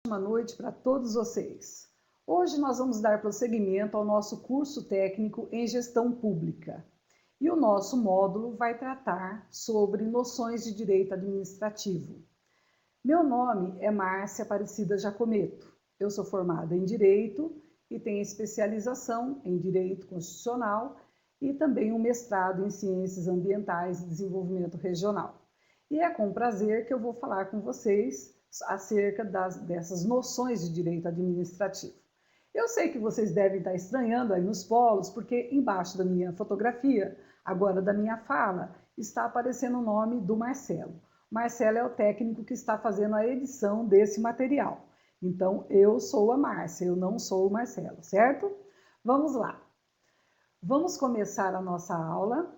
ótima noite para todos vocês. Hoje nós vamos dar prosseguimento ao nosso curso técnico em gestão pública. E o nosso módulo vai tratar sobre noções de direito administrativo. Meu nome é Márcia Aparecida Jacometo. Eu sou formada em Direito e tenho especialização em Direito Constitucional e também um mestrado em Ciências Ambientais e Desenvolvimento Regional. E é com prazer que eu vou falar com vocês acerca dessas noções de direito administrativo. Eu sei que vocês devem estar estranhando aí nos polos, porque embaixo da minha fotografia, agora da minha fala, está aparecendo o nome do Marcelo. Marcelo é o técnico que está fazendo a edição desse material. Então, eu sou a Márcia, eu não sou o Marcelo, certo? Vamos lá. Vamos começar a nossa aula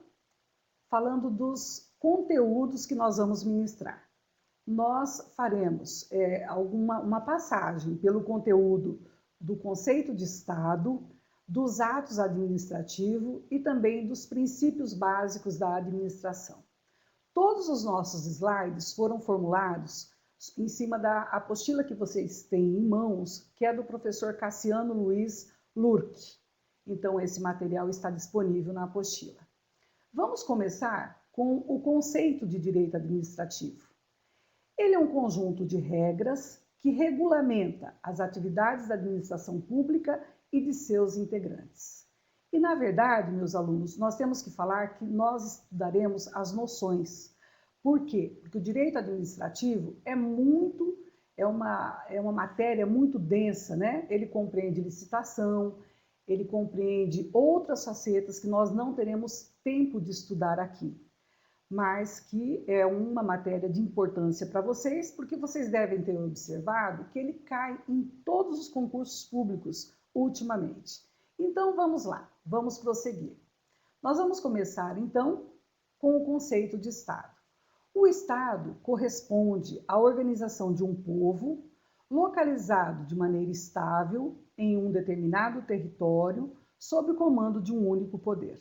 falando dos conteúdos que nós vamos ministrar. Nós faremos uma passagem pelo conteúdo do conceito de Estado, dos atos administrativos e também dos princípios básicos da administração. Todos os nossos slides foram formulados em cima da apostila que vocês têm em mãos, que é do professor Cassiano Luiz Lurk. Então, esse material está disponível na apostila. Vamos começar com o conceito de direito administrativo. Ele é um conjunto de regras que regulamenta as atividades da administração pública e de seus integrantes. E, na verdade, meus alunos, nós temos que falar que nós estudaremos as noções. Por quê? Porque o direito administrativo é uma matéria muito densa, né? Ele compreende licitação, ele compreende outras facetas que nós não teremos tempo de estudar aqui, mas que é uma matéria de importância para vocês, porque vocês devem ter observado que ele cai em todos os concursos públicos ultimamente. Então, vamos lá, vamos prosseguir. Nós vamos começar, então, com o conceito de Estado. O Estado corresponde à organização de um povo localizado de maneira estável em um determinado território sob o comando de um único poder.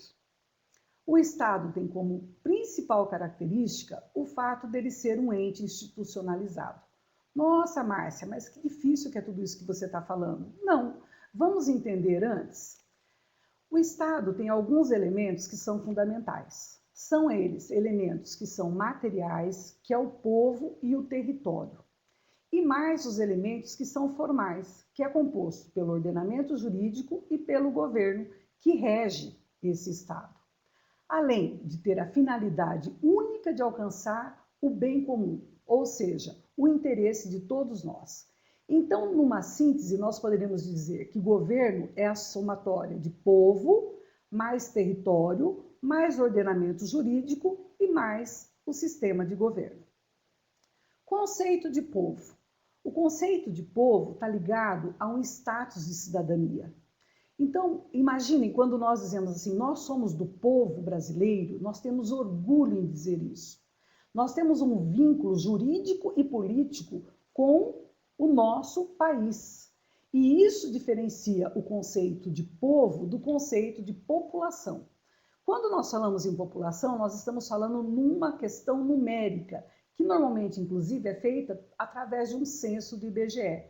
O Estado tem como principal característica o fato dele ser um ente institucionalizado. Nossa, Márcia, mas que difícil que é tudo isso que você está falando. Não, vamos entender antes. O Estado tem alguns elementos que são fundamentais. São eles elementos que são materiais, que é o povo e o território. E mais os elementos que são formais, que é composto pelo ordenamento jurídico e pelo governo que rege esse Estado. Além de ter a finalidade única de alcançar o bem comum, ou seja, o interesse de todos nós. Então, numa síntese, nós poderíamos dizer que governo é a somatória de povo, mais território, mais ordenamento jurídico e mais o sistema de governo. Conceito de povo. O conceito de povo está ligado a um status de cidadania. Então, imaginem, quando nós dizemos assim, nós somos do povo brasileiro, nós temos orgulho em dizer isso. Nós temos um vínculo jurídico e político com o nosso país. E isso diferencia o conceito de povo do conceito de população. Quando nós falamos em população, nós estamos falando numa questão numérica, que normalmente, inclusive, é feita através de um censo do IBGE.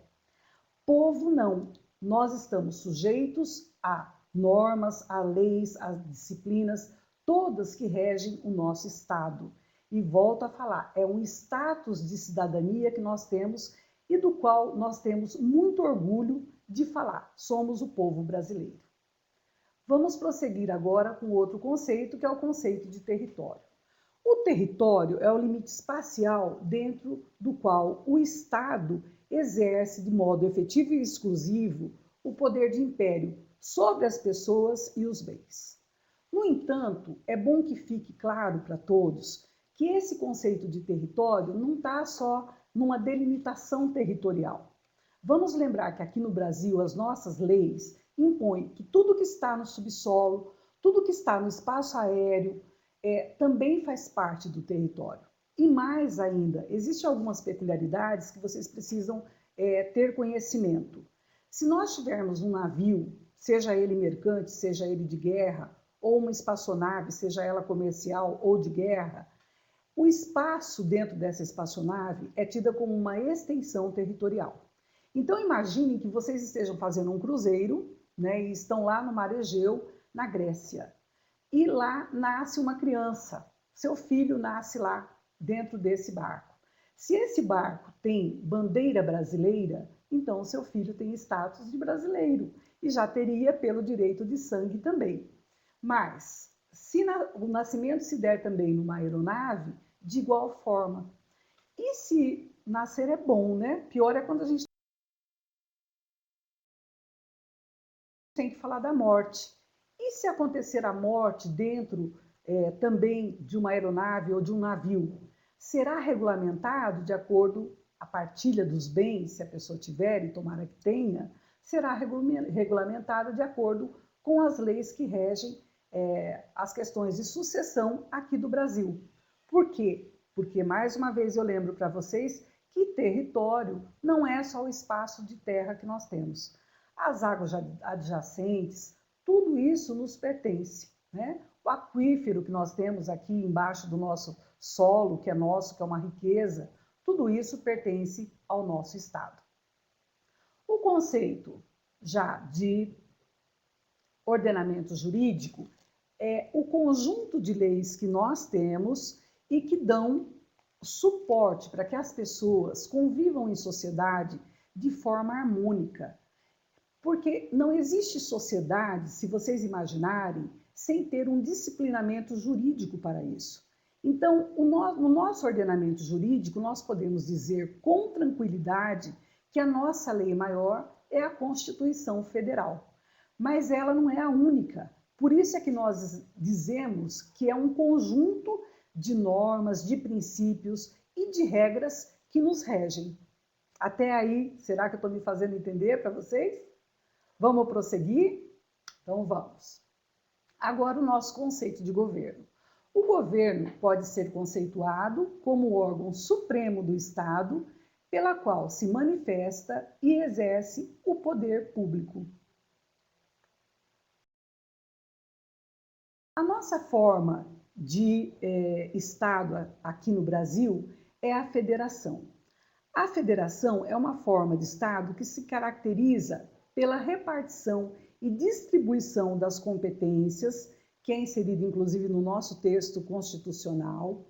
Povo não. Nós estamos sujeitos a normas, a leis, a disciplinas, todas que regem o nosso Estado. E volto a falar, é um status de cidadania que nós temos e do qual nós temos muito orgulho de falar. Somos o povo brasileiro. Vamos prosseguir agora com outro conceito, que é o conceito de território. O território é o limite espacial dentro do qual o Estado exerce de modo efetivo e exclusivo o poder de império sobre as pessoas e os bens. No entanto, é bom que fique claro para todos que esse conceito de território não está só numa delimitação territorial. Vamos lembrar que aqui no Brasil as nossas leis impõem que tudo que está no subsolo, tudo que está no espaço aéreo, também faz parte do território. E mais ainda, existem algumas peculiaridades que vocês precisam ter conhecimento. Se nós tivermos um navio, seja ele mercante, seja ele de guerra, ou uma espaçonave, seja ela comercial ou de guerra, o espaço dentro dessa espaçonave é tida como uma extensão territorial. Então imaginem que vocês estejam fazendo um cruzeiro, né, e estão lá no Mar Egeu, na Grécia. E lá nasce uma criança, seu filho nasce lá dentro desse barco. Se esse barco tem bandeira brasileira, então o seu filho tem status de brasileiro e já teria pelo direito de sangue também. Mas se o nascimento se der também numa aeronave, de igual forma. E se nascer é bom, né? Pior é quando a gente tem que falar da morte. E se acontecer a morte dentro também de uma aeronave ou de um navio? Será regulamentado de acordo a partilha dos bens, se a pessoa tiver, e tomara que tenha, será regulamentado de acordo com as leis que regem as questões de sucessão aqui do Brasil. Por quê? Porque, mais uma vez, eu lembro para vocês que território não é só o espaço de terra que nós temos. As águas adjacentes, tudo isso nos pertence, né? O aquífero que nós temos aqui embaixo do nosso solo, que é nosso, que é uma riqueza, tudo isso pertence ao nosso Estado. O conceito já de ordenamento jurídico é o conjunto de leis que nós temos e que dão suporte para que as pessoas convivam em sociedade de forma harmônica. Porque não existe sociedade, se vocês imaginarem, sem ter um disciplinamento jurídico para isso. Então, no nosso ordenamento jurídico, nós podemos dizer com tranquilidade que a nossa lei maior é a Constituição Federal. Mas ela não é a única. Por isso é que nós dizemos que é um conjunto de normas, de princípios e de regras que nos regem. Até aí, será que eu estou me fazendo entender para vocês? Vamos prosseguir? Então vamos. Agora o nosso conceito de governo. O governo pode ser conceituado como o órgão supremo do Estado, pela qual se manifesta e exerce o poder público. A nossa forma de Estado aqui no Brasil é a federação. A federação é uma forma de Estado que se caracteriza pela repartição e distribuição das competências, que é inserido inclusive no nosso texto constitucional,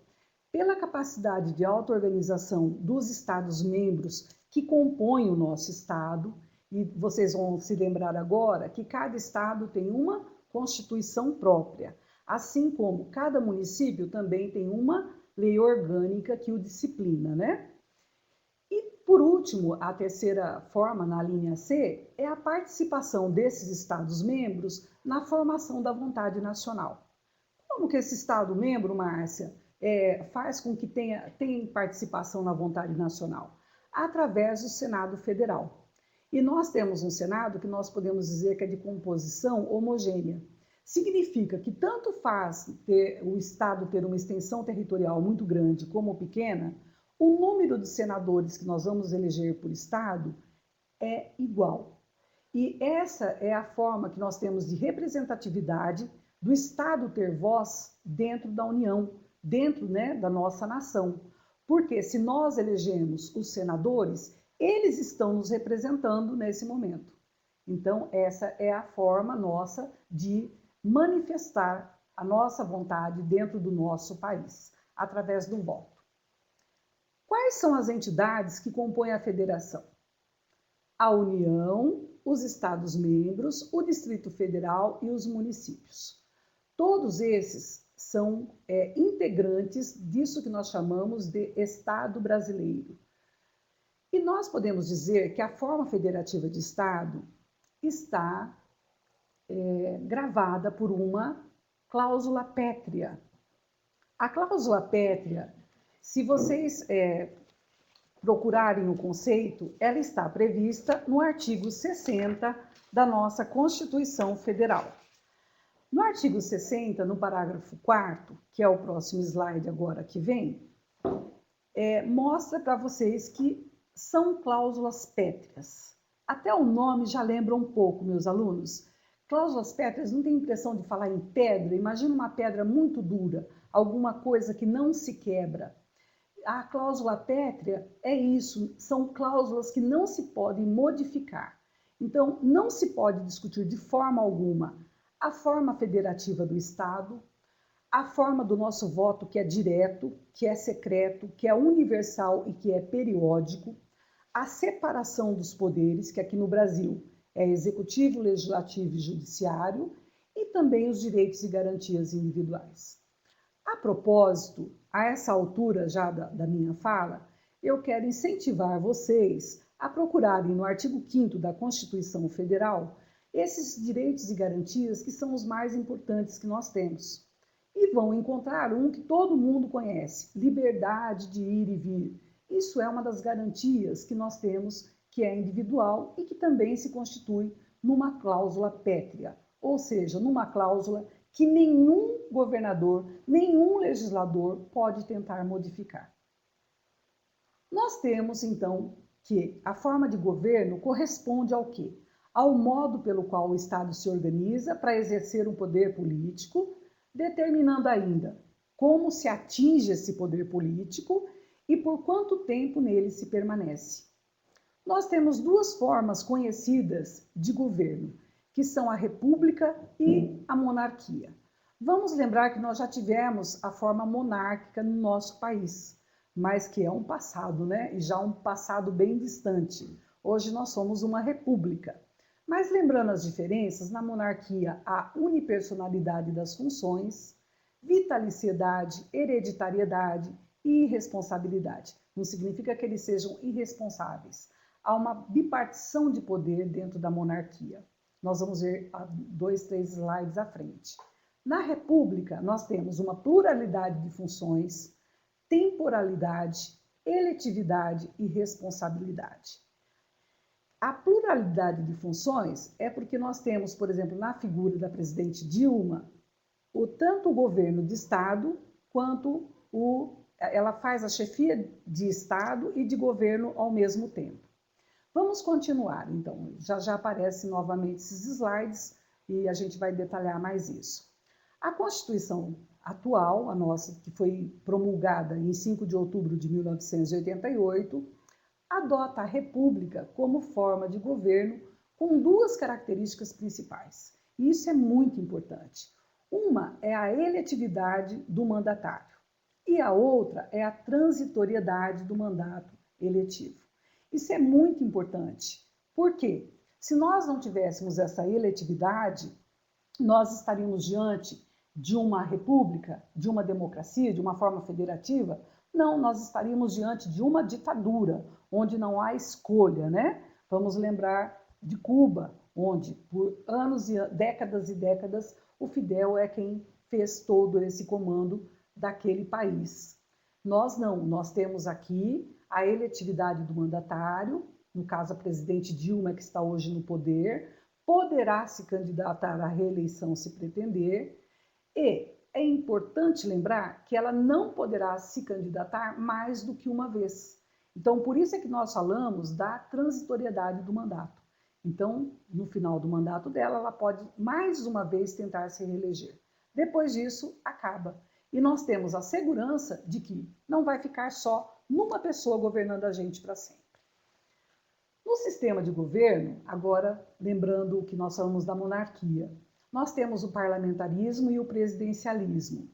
pela capacidade de auto-organização dos Estados-membros que compõem o nosso Estado, e vocês vão se lembrar agora que cada Estado tem uma Constituição própria, assim como cada município também tem uma lei orgânica que o disciplina, né? Por último, a terceira forma, na linha C, é a participação desses Estados-membros na formação da vontade nacional. Como que esse Estado-membro, Márcia, faz com que tenha participação na vontade nacional? Através do Senado Federal. E nós temos um Senado que nós podemos dizer que é de composição homogênea. Significa que tanto faz o Estado ter uma extensão territorial muito grande como pequena, o número de senadores que nós vamos eleger por Estado é igual. E essa é a forma que nós temos de representatividade do Estado ter voz dentro da União, dentro, né, da nossa nação. Porque se nós elegemos os senadores, eles estão nos representando nesse momento. Então, essa é a forma nossa de manifestar a nossa vontade dentro do nosso país, através do voto. Quais são as entidades que compõem a federação? A União, os Estados-membros, o Distrito Federal e os municípios. Todos esses são integrantes disso que nós chamamos de Estado brasileiro. E nós podemos dizer que a forma federativa de Estado está gravada por uma cláusula pétrea. A cláusula pétrea, se vocês procurarem o conceito, ela está prevista no artigo 60 da nossa Constituição Federal. No artigo 60, no parágrafo 4º, que é o próximo slide agora que vem, mostra para vocês que são cláusulas pétreas. Até o nome já lembra um pouco, meus alunos. Cláusulas pétreas não tem impressão de falar em pedra, imagina uma pedra muito dura, alguma coisa que não se quebra. A cláusula pétrea é isso, são cláusulas que não se podem modificar. Então, não se pode discutir de forma alguma a forma federativa do Estado, a forma do nosso voto, que é direto, que é secreto, que é universal e que é periódico, a separação dos poderes, que aqui no Brasil é executivo, legislativo e judiciário, e também os direitos e garantias individuais. A propósito, a essa altura já da minha fala, eu quero incentivar vocês a procurarem no artigo 5º da Constituição Federal esses direitos e garantias que são os mais importantes que nós temos. E vão encontrar um que todo mundo conhece, liberdade de ir e vir. Isso é uma das garantias que nós temos, que é individual e que também se constitui numa cláusula pétrea, ou seja, numa cláusula que nenhum governador, nenhum legislador pode tentar modificar. Nós temos, então, que a forma de governo corresponde ao quê? Ao modo pelo qual o Estado se organiza para exercer um poder político, determinando ainda como se atinge esse poder político e por quanto tempo nele se permanece. Nós temos duas formas conhecidas de governo, que são a república e a monarquia. Vamos lembrar que nós já tivemos a forma monárquica no nosso país, mas que é um passado, né? E já um passado bem distante. Hoje nós somos uma república. Mas lembrando as diferenças, na monarquia há unipersonalidade das funções, vitaliciedade, hereditariedade e irresponsabilidade. Não significa que eles sejam irresponsáveis. Há uma bipartição de poder dentro da monarquia. Nós vamos ver 2, 3 slides à frente. Na república, nós temos uma pluralidade de funções, temporalidade, eletividade e responsabilidade. A pluralidade de funções é porque nós temos, por exemplo, na figura da presidente Dilma, tanto o governo de Estado quanto ela faz a chefia de Estado e de governo ao mesmo tempo. Vamos continuar, então, já aparecem novamente esses slides e a gente vai detalhar mais isso. A Constituição atual, a nossa, que foi promulgada em 5 de outubro de 1988, adota a República como forma de governo com duas características principais. E isso é muito importante. Uma é a eletividade do mandatário e a outra é a transitoriedade do mandato eletivo. Isso é muito importante. Por quê? Se nós não tivéssemos essa eletividade, nós estaríamos diante de uma república, de uma democracia, de uma forma federativa? Não, nós estaríamos diante de uma ditadura, onde não há escolha, né? Vamos lembrar de Cuba, onde por anos e décadas o Fidel é quem fez todo esse comando daquele país. Nós não, nós temos aqui a eletividade do mandatário, no caso a presidente Dilma, que está hoje no poder, poderá se candidatar à reeleição se pretender, e é importante lembrar que ela não poderá se candidatar mais do que uma vez. Então, por isso é que nós falamos da transitoriedade do mandato. Então, no final do mandato dela, ela pode mais uma vez tentar se reeleger. Depois disso, acaba. E nós temos a segurança de que não vai ficar só numa pessoa governando a gente para sempre. No sistema de governo, agora lembrando o que nós falamos da monarquia, nós temos o parlamentarismo e o presidencialismo.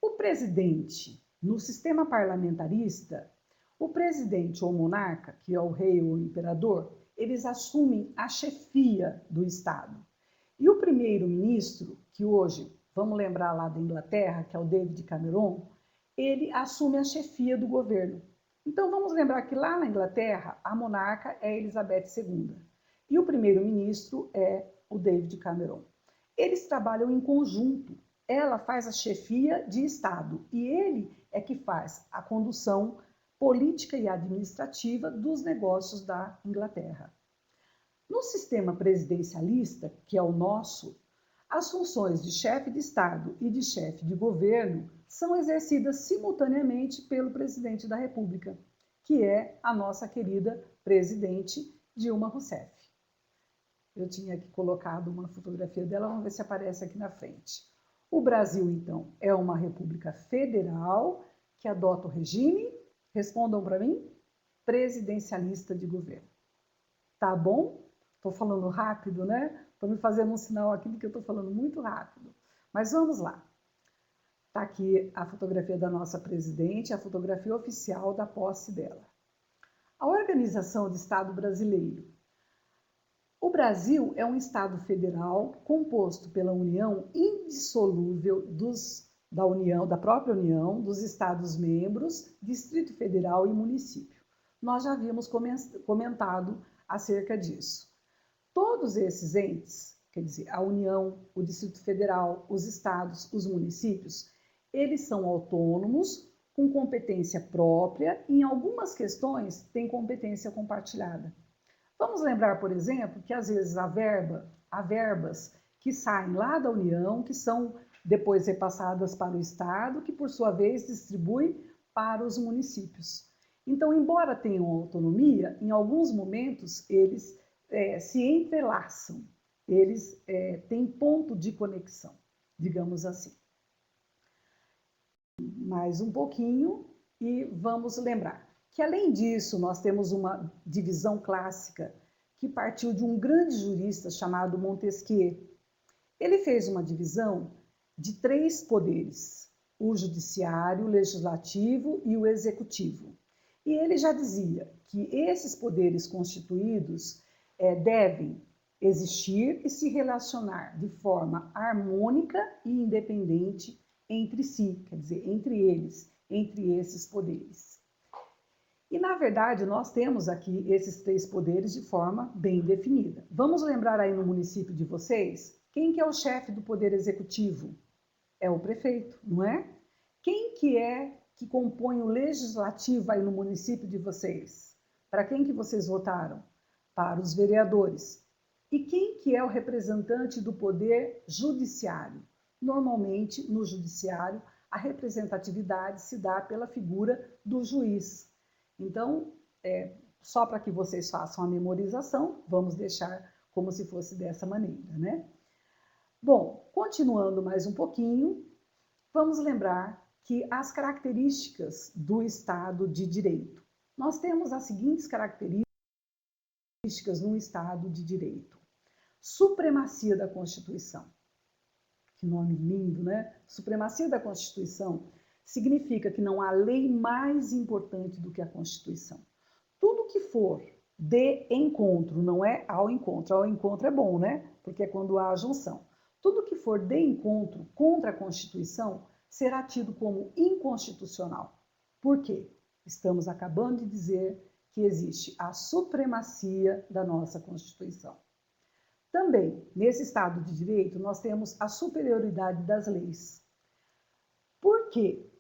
O presidente, no sistema parlamentarista, o presidente ou monarca, que é o rei ou o imperador, eles assumem a chefia do Estado. E o primeiro-ministro, que hoje, vamos lembrar lá da Inglaterra, que é o David Cameron, ele assume a chefia do governo. Então vamos lembrar que lá na Inglaterra, a monarca é Elizabeth II e o primeiro-ministro é o David Cameron. Eles trabalham em conjunto. Ela faz a chefia de Estado e ele é que faz a condução política e administrativa dos negócios da Inglaterra. No sistema presidencialista, que é o nosso, as funções de chefe de Estado e de chefe de governo são exercidas simultaneamente pelo presidente da República, que é a nossa querida presidente Dilma Rousseff. Eu tinha aqui colocado uma fotografia dela, vamos ver se aparece aqui na frente. O Brasil, então, é uma república federal que adota o regime Respondam para mim. Presidencialista de governo. Tá bom? Estou falando rápido, né? Estou me fazendo um sinal aqui de que eu estou falando muito rápido. Mas vamos lá. Está aqui a fotografia da nossa presidente, a fotografia oficial da posse dela. A Organização do Estado Brasileiro. O Brasil é um Estado federal composto pela união indissolúvel da própria União, dos Estados-membros, Distrito Federal e município. Nós já havíamos comentado acerca disso. Todos esses entes, quer dizer, a União, o Distrito Federal, os estados, os municípios, eles são autônomos, com competência própria e, em algumas questões, têm competência compartilhada. Vamos lembrar, por exemplo, que às vezes há verbas que saem lá da União, que são depois repassadas para o Estado, que por sua vez distribui para os municípios. Então, embora tenham autonomia, em alguns momentos eles se entrelaçam, eles têm ponto de conexão, digamos assim. Mais um pouquinho e vamos lembrar que, além disso, nós temos uma divisão clássica que partiu de um grande jurista chamado Montesquieu. Ele fez uma divisão de 3 poderes, o judiciário, o legislativo e o executivo. E ele já dizia que esses poderes constituídos devem existir e se relacionar de forma harmônica e independente entre si, quer dizer, entre eles, entre esses poderes. E, na verdade, nós temos aqui esses 3 poderes de forma bem definida. Vamos lembrar aí no município de vocês, quem que é o chefe do poder executivo? É o prefeito, não é? Quem que compõe o legislativo aí no município de vocês? Para quem que vocês votaram? Para os vereadores. E quem que é o representante do poder judiciário? Normalmente, no judiciário, a representatividade se dá pela figura do juiz. Então, só para que vocês façam a memorização, vamos deixar como se fosse dessa maneira, né? Bom, continuando mais um pouquinho, vamos lembrar que as características do Estado de Direito. Nós temos as seguintes características no Estado de Direito. Supremacia da Constituição. Que nome lindo, né? Supremacia da Constituição significa que não há lei mais importante do que a Constituição. Tudo que for de encontro, não é ao encontro é bom, né? Porque é quando há a junção. Tudo que for de encontro contra a Constituição será tido como inconstitucional. Por quê? Estamos acabando de dizer que existe a supremacia da nossa Constituição. Também, nesse Estado de Direito, nós temos a superioridade das leis. Por quê?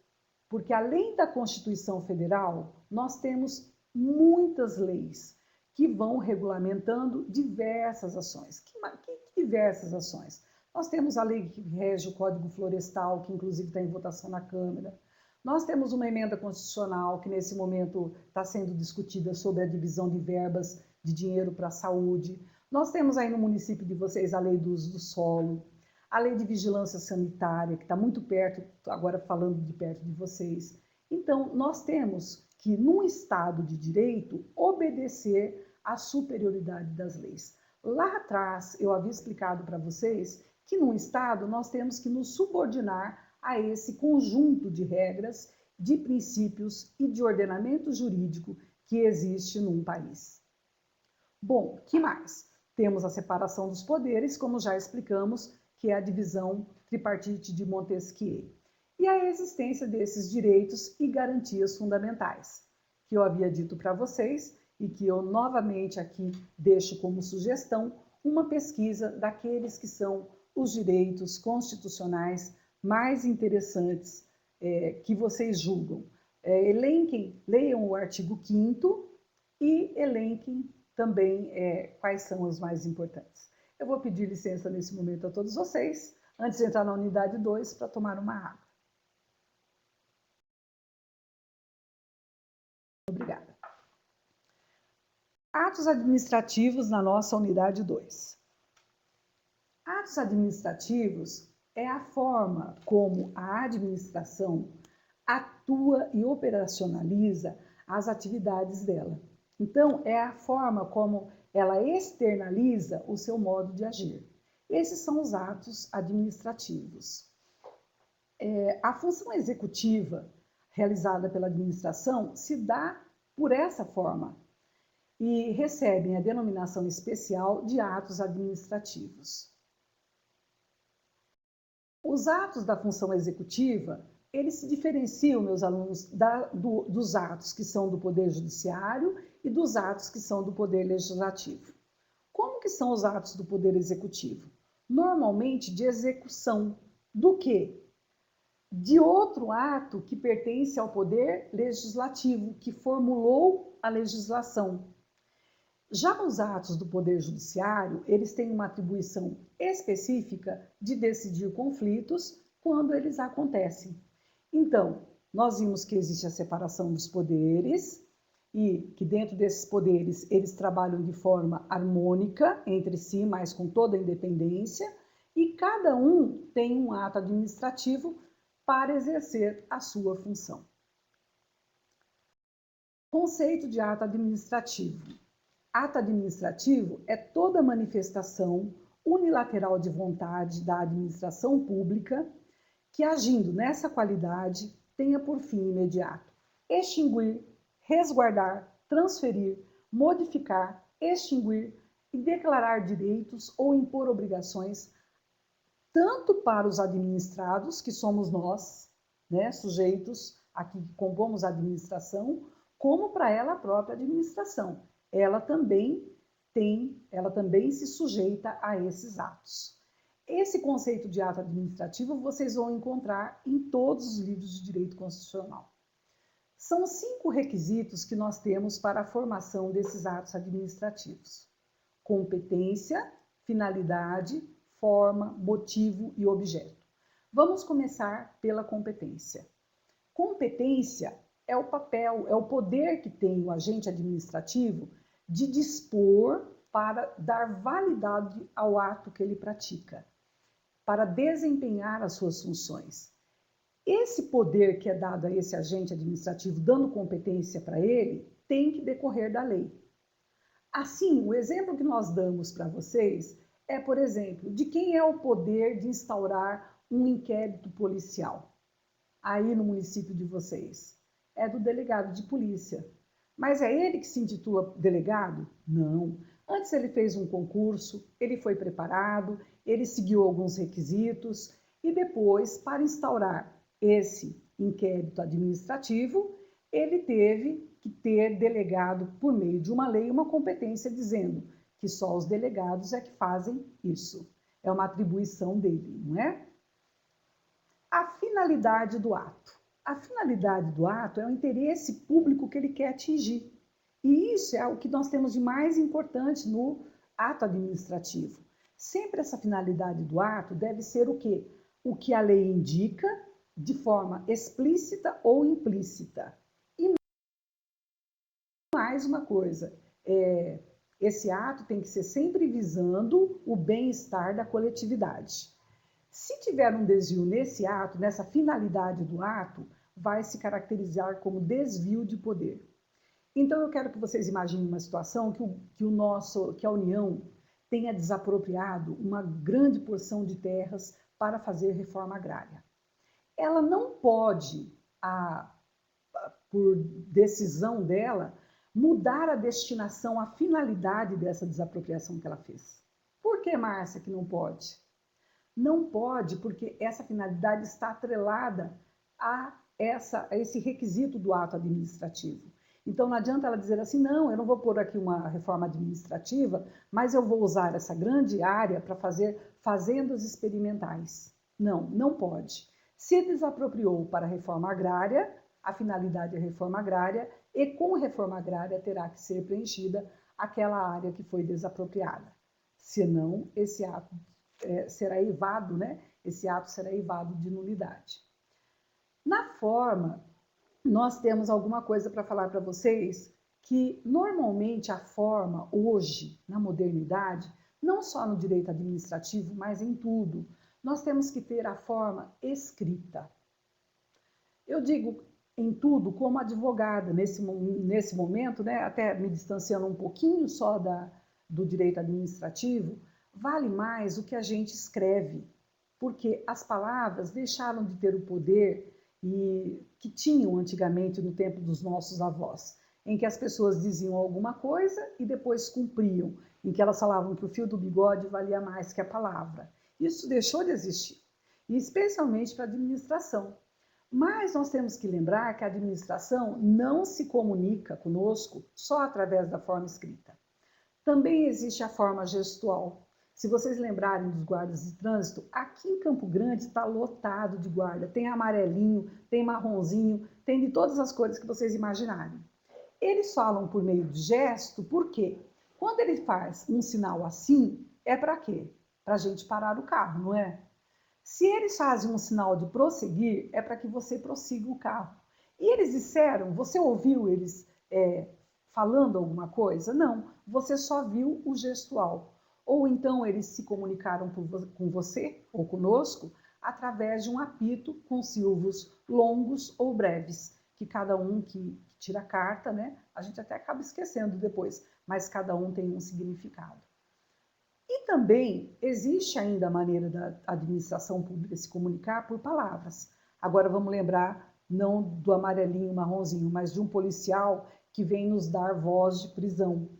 Porque, além da Constituição Federal, nós temos muitas leis que vão regulamentando diversas ações. Que diversas ações? Nós temos a lei que rege o Código Florestal, que inclusive está em votação na Câmara. Nós temos uma emenda constitucional que, nesse momento, está sendo discutida sobre a divisão de verbas de dinheiro para a saúde. Nós temos aí no município de vocês a lei do uso do solo, a lei de vigilância sanitária, que está muito perto, agora falando de perto de vocês. Então, nós temos que, num Estado de Direito, obedecer à superioridade das leis. Lá atrás, eu havia explicado para vocês que, num Estado, nós temos que nos subordinar a esse conjunto de regras, de princípios e de ordenamento jurídico que existe num país. Bom, que mais? Temos a separação dos poderes, como já explicamos, que é a divisão tripartite de Montesquieu. E a existência desses direitos e garantias fundamentais, que eu havia dito para vocês e que eu novamente aqui deixo como sugestão uma pesquisa daqueles que são os direitos constitucionais mais interessantes que vocês julgam. Leiam o artigo 5º e elenquem também quais são os mais importantes. Eu vou pedir licença nesse momento a todos vocês, antes de entrar na unidade 2, para tomar uma água. Obrigada. Atos administrativos na nossa unidade 2. Atos administrativos é a forma como a administração atua e operacionaliza as atividades dela. Então, é a forma como ela externaliza o seu modo de agir. Esses são os atos administrativos. A função executiva realizada pela administração se dá por essa forma e recebem a denominação especial de atos administrativos. Os atos da função executiva, eles se diferenciam, meus alunos, dos atos que são do Poder Judiciário e dos atos que são do Poder Legislativo. Como que são os atos do Poder Executivo? Normalmente de execução do quê? De outro ato que pertence ao Poder Legislativo, que formulou a legislação. Já os atos do Poder Judiciário, eles têm uma atribuição específica de decidir conflitos quando eles acontecem. Então, nós vimos que existe a separação dos poderes e que dentro desses poderes eles trabalham de forma harmônica entre si, mas com toda a independência, e cada um tem um ato administrativo para exercer a sua função. Conceito de ato administrativo. Ato administrativo é toda manifestação unilateral de vontade da administração pública que, agindo nessa qualidade, tenha por fim imediato extinguir, resguardar, transferir, modificar, extinguir e declarar direitos ou impor obrigações tanto para os administrados, que somos nós, né, sujeitos aqui que compomos a administração, como para ela própria administração. Ela também se sujeita a esses atos. Esse conceito de ato administrativo vocês vão encontrar em todos os livros de direito constitucional. São 5 requisitos que nós temos para a formação desses atos administrativos: competência, finalidade, forma, motivo e objeto. Vamos começar pela competência. Competência é o papel, é o poder que tem o agente administrativo de dispor para dar validade ao ato que ele pratica, para desempenhar as suas funções. Esse poder que é dado a esse agente administrativo, dando competência para ele, tem que decorrer da lei. Assim, o exemplo que nós damos para vocês é, por exemplo, de quem é o poder de instaurar um inquérito policial aí no município de vocês? É do delegado de polícia. Mas é ele que se intitula delegado? Não. Antes ele fez um concurso, ele foi preparado, ele seguiu alguns requisitos e depois, para instaurar esse inquérito administrativo, ele teve que ter delegado, por meio de uma lei, uma competência dizendo que só os delegados é que fazem isso. É uma atribuição dele, não é? A finalidade do ato. A finalidade do ato é o interesse público que ele quer atingir. E isso é o que nós temos de mais importante no ato administrativo. Sempre essa finalidade do ato deve ser o quê? O que a lei indica de forma explícita ou implícita. E mais uma coisa, esse ato tem que ser sempre visando o bem-estar da coletividade. Se tiver um desvio nesse ato, nessa finalidade do ato, vai se caracterizar como desvio de poder. Então, eu quero que vocês imaginem uma situação que a União tenha desapropriado uma grande porção de terras para fazer reforma agrária. Ela não pode, por decisão dela, mudar a destinação, a finalidade dessa desapropriação que ela fez. Por que, Márcia, que não pode? Não pode, porque essa finalidade está atrelada a esse requisito do ato administrativo. Então, não adianta ela dizer assim, não, eu não vou pôr aqui uma reforma administrativa, mas eu vou usar essa grande área para fazer fazendas experimentais. Não, não pode. Se desapropriou para a reforma agrária, a finalidade é a reforma agrária, e com a reforma agrária terá que ser preenchida aquela área que foi desapropriada. Senão, esse ato será eivado, né? Esse ato será eivado de nulidade. Na forma, nós temos alguma coisa para falar para vocês que normalmente a forma hoje, na modernidade, não só no direito administrativo, mas em tudo, nós temos que ter a forma escrita. Eu digo em tudo como advogada, nesse momento, né, até me distanciando um pouquinho só do direito administrativo, vale mais o que a gente escreve, porque as palavras deixaram de ter o poder que tinham antigamente no tempo dos nossos avós, em que as pessoas diziam alguma coisa e depois cumpriam, em que elas falavam que o fio do bigode valia mais que a palavra. Isso deixou de existir, e especialmente para a administração. Mas nós temos que lembrar que a administração não se comunica conosco só através da forma escrita. Também existe a forma gestual. Se vocês lembrarem dos guardas de trânsito, aqui em Campo Grande está lotado de guarda. Tem amarelinho, tem marronzinho, tem de todas as cores que vocês imaginarem. Eles falam por meio de gesto, por quê? Quando ele faz um sinal assim, é para quê? Para a gente parar o carro, não é? Se eles fazem um sinal de prosseguir, é para que você prossiga o carro. E eles disseram, você ouviu eles falando alguma coisa? Não, você só viu o gestual. Ou então eles se comunicaram com você ou conosco através de um apito com silvos longos ou breves, que cada um que tira a carta, né? A gente até acaba esquecendo depois, mas cada um tem um significado. E também existe ainda a maneira da administração pública se comunicar por palavras. Agora vamos lembrar não do amarelinho, marronzinho, mas de um policial que vem nos dar voz de prisão.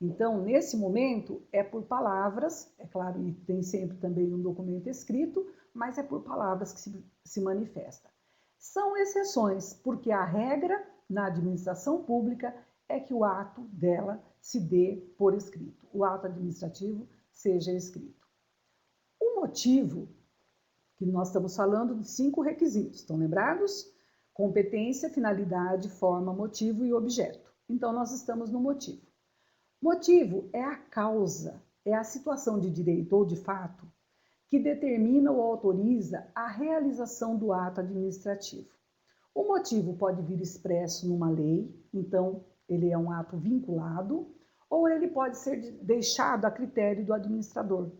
Então, nesse momento, é por palavras, é claro, e tem sempre também um documento escrito, mas é por palavras que se manifesta. São exceções, porque a regra na administração pública é que o ato dela se dê por escrito, o ato administrativo seja escrito. O motivo, que nós estamos falando de 5 requisitos, estão lembrados? Competência, finalidade, forma, motivo e objeto. Então, nós estamos no motivo. Motivo é a causa, é a situação de direito ou de fato que determina ou autoriza a realização do ato administrativo. O motivo pode vir expresso numa lei, então ele é um ato vinculado, ou ele pode ser deixado a critério do administrador.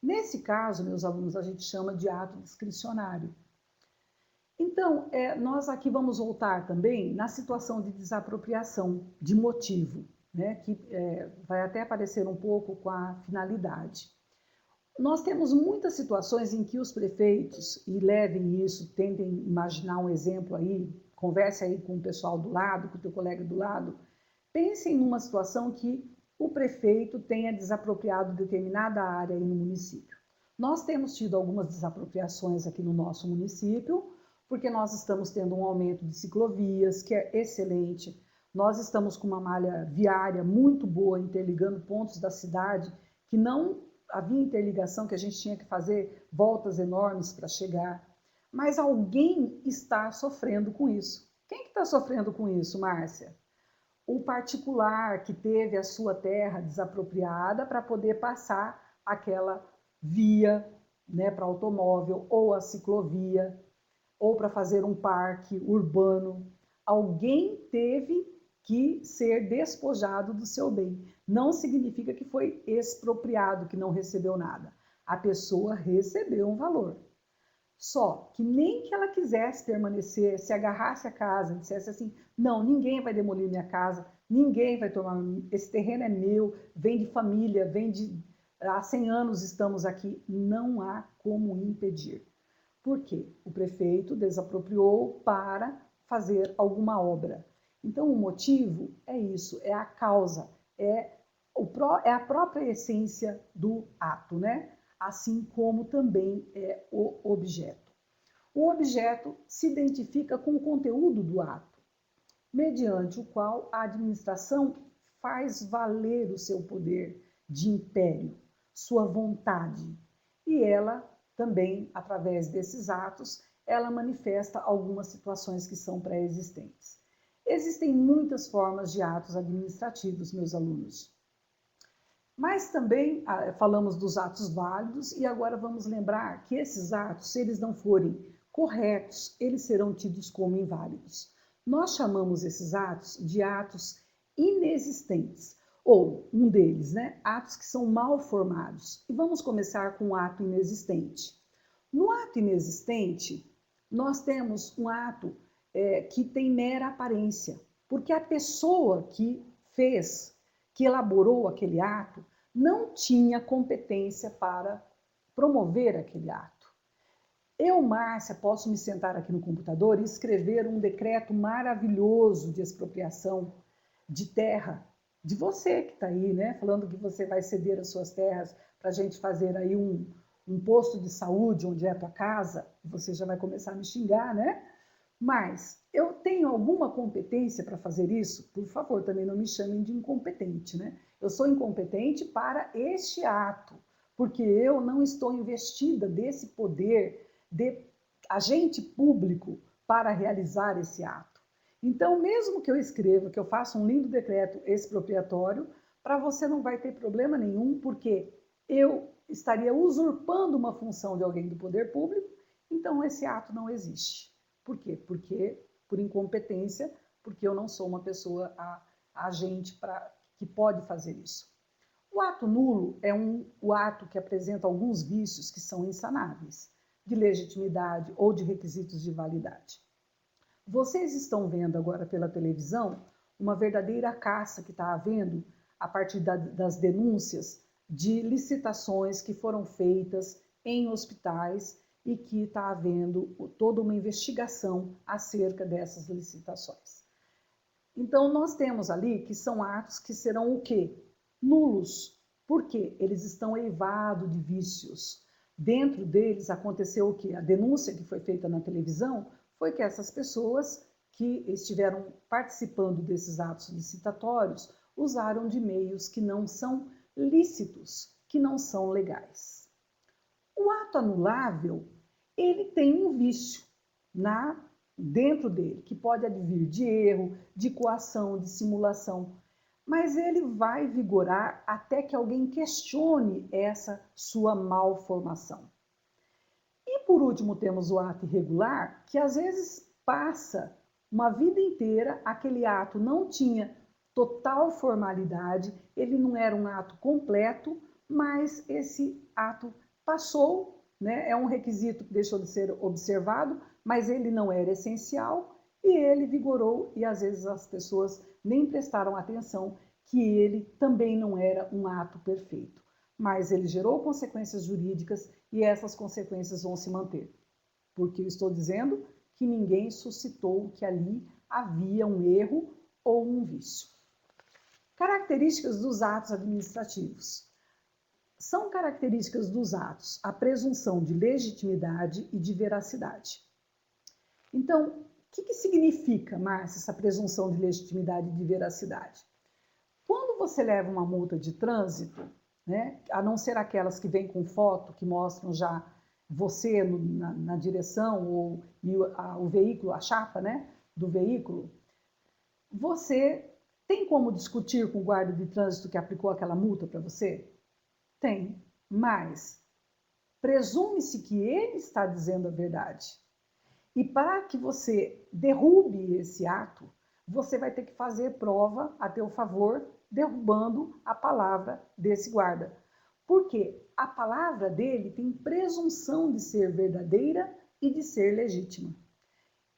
Nesse caso, meus alunos, a gente chama de ato discricionário. Então, nós aqui vamos voltar também na situação de desapropriação de motivo, né, que vai até aparecer um pouco com a finalidade. Nós temos muitas situações em que os prefeitos, e levem isso, tentem imaginar um exemplo aí, converse aí com o pessoal do lado, com o teu colega do lado, pensem numa situação que o prefeito tenha desapropriado determinada área aí no município. Nós temos tido algumas desapropriações aqui no nosso município, porque nós estamos tendo um aumento de ciclovias, que é excelente. Nós estamos com uma malha viária muito boa, interligando pontos da cidade, que não havia interligação, que a gente tinha que fazer voltas enormes para chegar. Mas alguém está sofrendo com isso. Quem que está sofrendo com isso, Márcia? O particular que teve a sua terra desapropriada para poder passar aquela via, né, para automóvel, ou a ciclovia, ou para fazer um parque urbano. Alguém teve que ser despojado do seu bem. Não significa que foi expropriado, que não recebeu nada. A pessoa recebeu um valor. Só que nem que ela quisesse permanecer, se agarrasse à casa, dissesse assim, não, ninguém vai demolir minha casa, ninguém vai tomar, esse terreno é meu, vem de família, há 100 anos estamos aqui, não há como impedir. Por quê? O prefeito desapropriou para fazer alguma obra. Então, o motivo é isso, é a causa, é a própria essência do ato, né? Assim como também é o objeto. O objeto se identifica com o conteúdo do ato, mediante o qual a administração faz valer o seu poder de império, sua vontade, e ela também, através desses atos, ela manifesta algumas situações que são pré-existentes. Existem muitas formas de atos administrativos, meus alunos. Mas também falamos dos atos válidos e agora vamos lembrar que esses atos, se eles não forem corretos, eles serão tidos como inválidos. Nós chamamos esses atos de atos inexistentes, ou um deles, né, atos que são mal formados. E vamos começar com o ato inexistente. No ato inexistente, nós temos um ato que tem mera aparência, porque a pessoa que fez, que elaborou aquele ato, não tinha competência para promover aquele ato. Eu, Márcia, posso me sentar aqui no computador e escrever um decreto maravilhoso de expropriação de terra, de você que está aí, né? Falando que você vai ceder as suas terras para a gente fazer aí um posto de saúde onde é a tua casa, você já vai começar a me xingar, né? Mas eu tenho alguma competência para fazer isso? Por favor, também não me chamem de incompetente, né? Eu sou incompetente para este ato, porque eu não estou investida desse poder de agente público para realizar esse ato. Então, mesmo que eu escreva, que eu faça um lindo decreto expropriatório, para você não vai ter problema nenhum, porque eu estaria usurpando uma função de alguém do poder público, então esse ato não existe. Por quê? Porque por incompetência, porque eu não sou uma pessoa agente que pode fazer isso. O ato nulo é o ato que apresenta alguns vícios que são insanáveis, de legitimidade ou de requisitos de validade. Vocês estão vendo agora pela televisão uma verdadeira caça que está havendo a partir das denúncias de licitações que foram feitas em hospitais e que está havendo toda uma investigação acerca dessas licitações. Então, nós temos ali que são atos que serão o quê? Nulos. Por quê? Eles estão eivados de vícios. Dentro deles aconteceu o quê? A denúncia que foi feita na televisão foi que essas pessoas que estiveram participando desses atos licitatórios usaram de meios que não são lícitos, que não são legais. O ato anulável, ele tem um vício dentro dele, que pode advir de erro, de coação, de simulação, mas ele vai vigorar até que alguém questione essa sua malformação. E por último temos o ato irregular, que às vezes passa uma vida inteira, aquele ato não tinha total formalidade, ele não era um ato completo, mas esse ato passou, né? É um requisito que deixou de ser observado, mas ele não era essencial e ele vigorou e às vezes as pessoas nem prestaram atenção que ele também não era um ato perfeito. Mas ele gerou consequências jurídicas e essas consequências vão se manter. Porque eu estou dizendo que ninguém suscitou que ali havia um erro ou um vício. Características dos atos administrativos. São características dos atos a presunção de legitimidade e de veracidade. Então, o que significa, Márcia, essa presunção de legitimidade e de veracidade? Quando você leva uma multa de trânsito, né, a não ser aquelas que vêm com foto, que mostram já você na direção ou o veículo, a chapa, né, do veículo, você tem como discutir com o guarda de trânsito que aplicou aquela multa para você? Tem, mas presume-se que ele está dizendo a verdade. E para que você derrube esse ato, você vai ter que fazer prova a teu favor, derrubando a palavra desse guarda. Porque a palavra dele tem presunção de ser verdadeira e de ser legítima.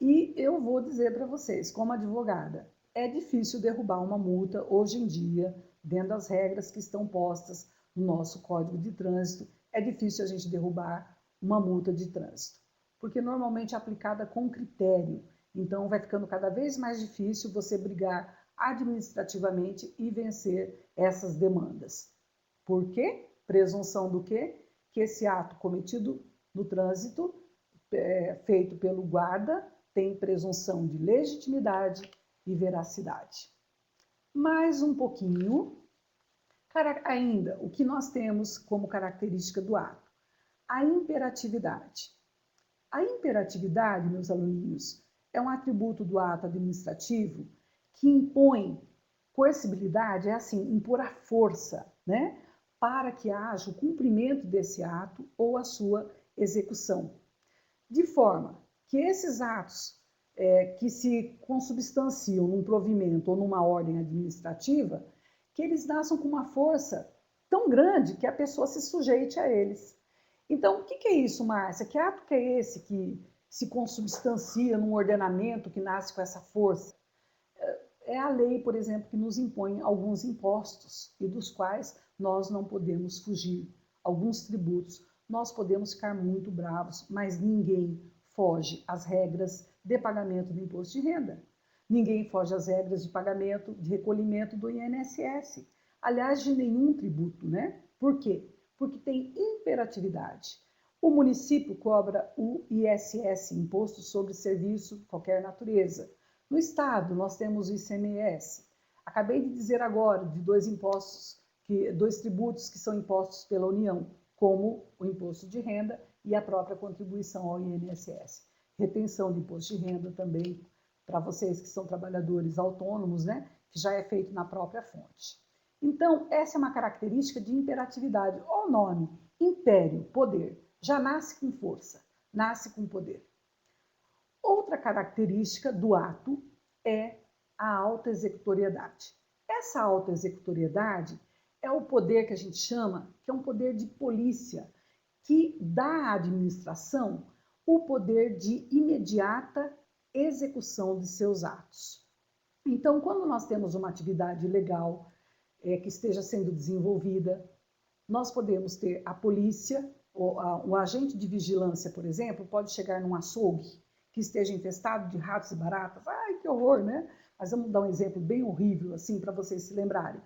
E eu vou dizer para vocês, como advogada, é difícil derrubar uma multa hoje em dia, dentro das regras que estão postas no nosso Código de Trânsito, é difícil a gente derrubar uma multa de trânsito, porque normalmente é aplicada com critério. Então vai ficando cada vez mais difícil você brigar administrativamente e vencer essas demandas. Por quê? Presunção do quê? Que esse ato cometido no trânsito, feito pelo guarda, tem presunção de legitimidade e veracidade. Mais um pouquinho, ainda, o que nós temos como característica do ato? A imperatividade. A imperatividade, meus aluninhos, é um atributo do ato administrativo que impõe coercibilidade, é assim, impor a força, né? Para que haja o cumprimento desse ato ou a sua execução. De forma que esses atos que se consubstanciam num provimento ou numa ordem administrativa, que eles nasçam com uma força tão grande que a pessoa se sujeite a eles. Então, o que é isso, Márcia? Que ato que é esse se consubstancia num ordenamento que nasce com essa força. É a lei, por exemplo, que nos impõe alguns impostos e dos quais nós não podemos fugir. Alguns tributos. Nós podemos ficar muito bravos, mas ninguém foge às regras de pagamento do imposto de renda. Ninguém foge às regras de pagamento, de recolhimento do INSS. Aliás, de nenhum tributo, né? Por quê? Porque tem imperatividade. O município cobra o ISS, Imposto sobre Serviço de Qualquer Natureza. No Estado, nós temos o ICMS. Acabei de dizer agora de dois tributos que são impostos pela União, como o imposto de renda e a própria contribuição ao INSS. Retenção de imposto de renda também, para vocês que são trabalhadores autônomos, né, que já é feito na própria fonte. Então, essa é uma característica de imperatividade. Olha o nome, império, poder. Já nasce com força, nasce com poder. Outra característica do ato é a autoexecutoriedade. Essa autoexecutoriedade é o poder que a gente chama, que é um poder de polícia, que dá à administração o poder de imediata execução de seus atos. Então, quando nós temos uma atividade legal que esteja sendo desenvolvida, nós podemos ter a polícia, o agente de vigilância, por exemplo, pode chegar num açougue que esteja infestado de ratos e baratas. Ai, que horror, né? Mas vamos dar um exemplo bem horrível, assim, para vocês se lembrarem.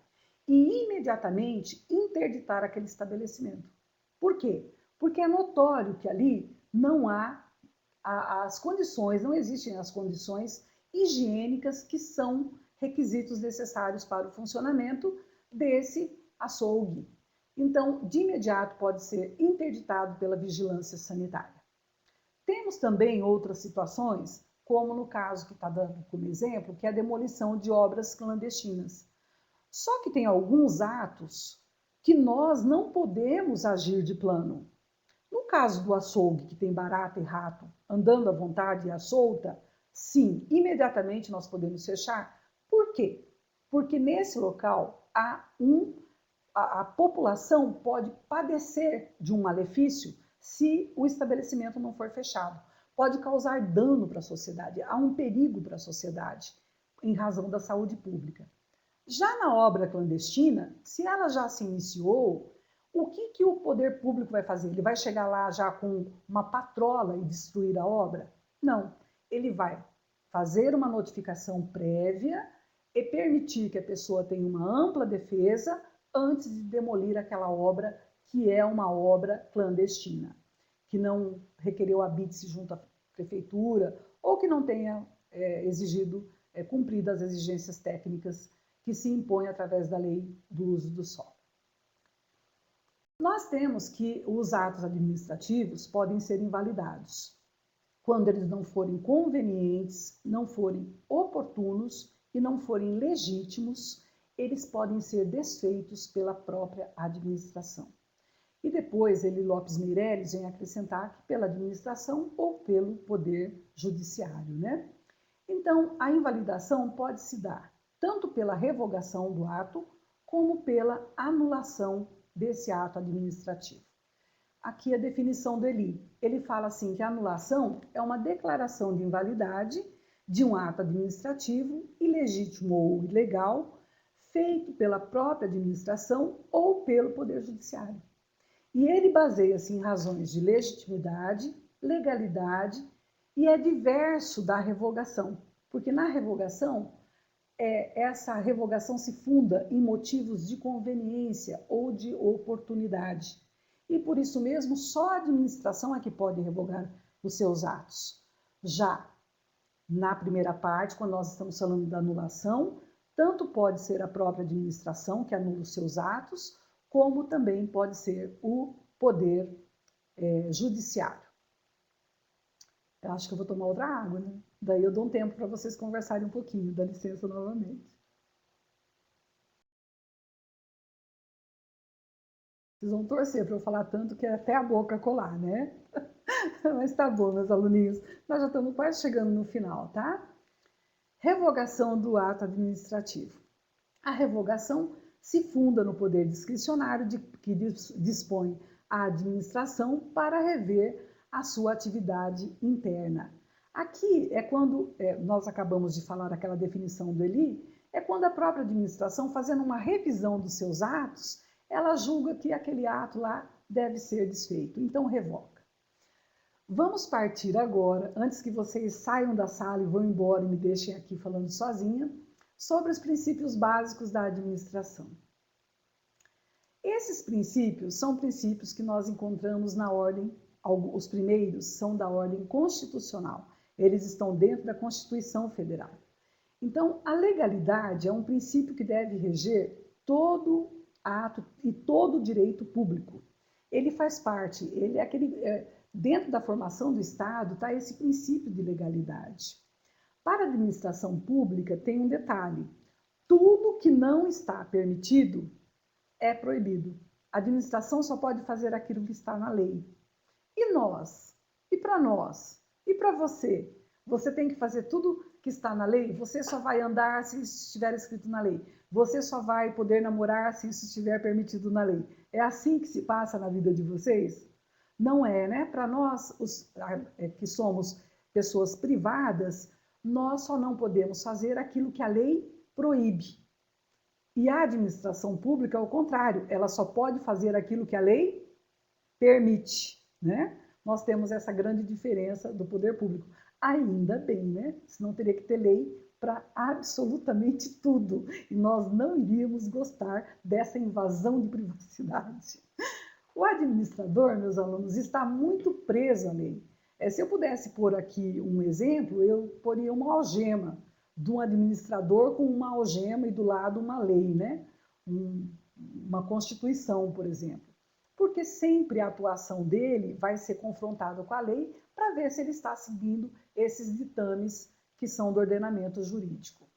E imediatamente interditar aquele estabelecimento. Por quê? Porque é notório que ali não há as condições, não existem as condições higiênicas que são requisitos necessários para o funcionamento desse açougue. Então, de imediato pode ser interditado pela vigilância sanitária. Temos também outras situações, como no caso que está dando como exemplo, que é a demolição de obras clandestinas. Só que tem alguns atos que nós não podemos agir de plano. No caso do açougue, que tem barata e rato andando à vontade e à solta, sim, imediatamente nós podemos fechar. Por quê? Porque nesse local a população pode padecer de um malefício se o estabelecimento não for fechado. Pode causar dano para a sociedade, há um perigo para a sociedade, em razão da saúde pública. Já na obra clandestina, se ela já se iniciou, o que o poder público vai fazer? Ele vai chegar lá já com uma patrola e destruir a obra? Não, ele vai fazer uma notificação prévia e permitir que a pessoa tenha uma ampla defesa antes de demolir aquela obra que é uma obra clandestina, que não requereu habite-se junto à prefeitura ou que não tenha cumprido as exigências técnicas que se impõem através da lei do uso do solo. Nós temos que os atos administrativos podem ser invalidados quando eles não forem convenientes, não forem oportunos e não forem legítimos, eles podem ser desfeitos pela própria administração. E depois ele, Lopes Meireles, vem acrescentar que pela administração ou pelo poder judiciário, né? Então, a invalidação pode se dar tanto pela revogação do ato, como pela anulação desse ato administrativo. Aqui a definição do Eli. Ele fala assim que a anulação é uma declaração de invalidade de um ato administrativo ilegítimo ou ilegal feito pela própria administração ou pelo Poder Judiciário. E ele baseia-se em razões de legitimidade, legalidade e é diverso da revogação, porque na revogação, essa revogação se funda em motivos de conveniência ou de oportunidade. E por isso mesmo, só a administração é que pode revogar os seus atos. Já na primeira parte, quando nós estamos falando da anulação, tanto pode ser a própria administração que anula os seus atos, como também pode ser o poder judiciário. Eu acho que eu vou tomar outra água, né? Daí eu dou um tempo para vocês conversarem um pouquinho, dá licença novamente. Vocês vão torcer para eu falar tanto que é até a boca colar, né? Mas tá bom, meus aluninhos, nós já estamos quase chegando no final, tá? Revogação do ato administrativo. A revogação se funda no poder discricionário que dispõe a administração para rever a sua atividade interna. Aqui é quando, nós acabamos de falar aquela definição do Eli, é quando a própria administração, fazendo uma revisão dos seus atos, ela julga que aquele ato lá deve ser desfeito, então revoga. Vamos partir agora, antes que vocês saiam da sala e vão embora e me deixem aqui falando sozinha, sobre os princípios básicos da administração. Esses princípios são princípios que nós encontramos na ordem, os primeiros são da ordem constitucional, eles estão dentro da Constituição Federal. Então, a legalidade é um princípio que deve reger todo ato e todo direito público. Ele faz parte, ele é aquele, dentro da formação do Estado está esse princípio de legalidade. Para a administração pública tem um detalhe, tudo que não está permitido é proibido. A administração só pode fazer aquilo que está na lei. E nós? E para nós? E para você? Você tem que fazer tudo que está na lei? Você só vai andar se isso estiver escrito na lei. Você só vai poder namorar se isso estiver permitido na lei. É assim que se passa na vida de vocês? Não é, né? Para nós, que somos pessoas privadas, nós só não podemos fazer aquilo que a lei proíbe. E a administração pública, ao contrário, ela só pode fazer aquilo que a lei permite, né? Nós temos essa grande diferença do poder público. Ainda bem, né? Senão teria que ter lei para absolutamente tudo. E nós não iríamos gostar dessa invasão de privacidade. O administrador, meus alunos, está muito preso à lei. Se eu pudesse pôr aqui um exemplo, eu poria uma algema de um administrador com uma algema e do lado uma lei, né? Uma Constituição, por exemplo. Porque sempre a atuação dele vai ser confrontada com a lei para ver se ele está seguindo esses ditames que são do ordenamento jurídico.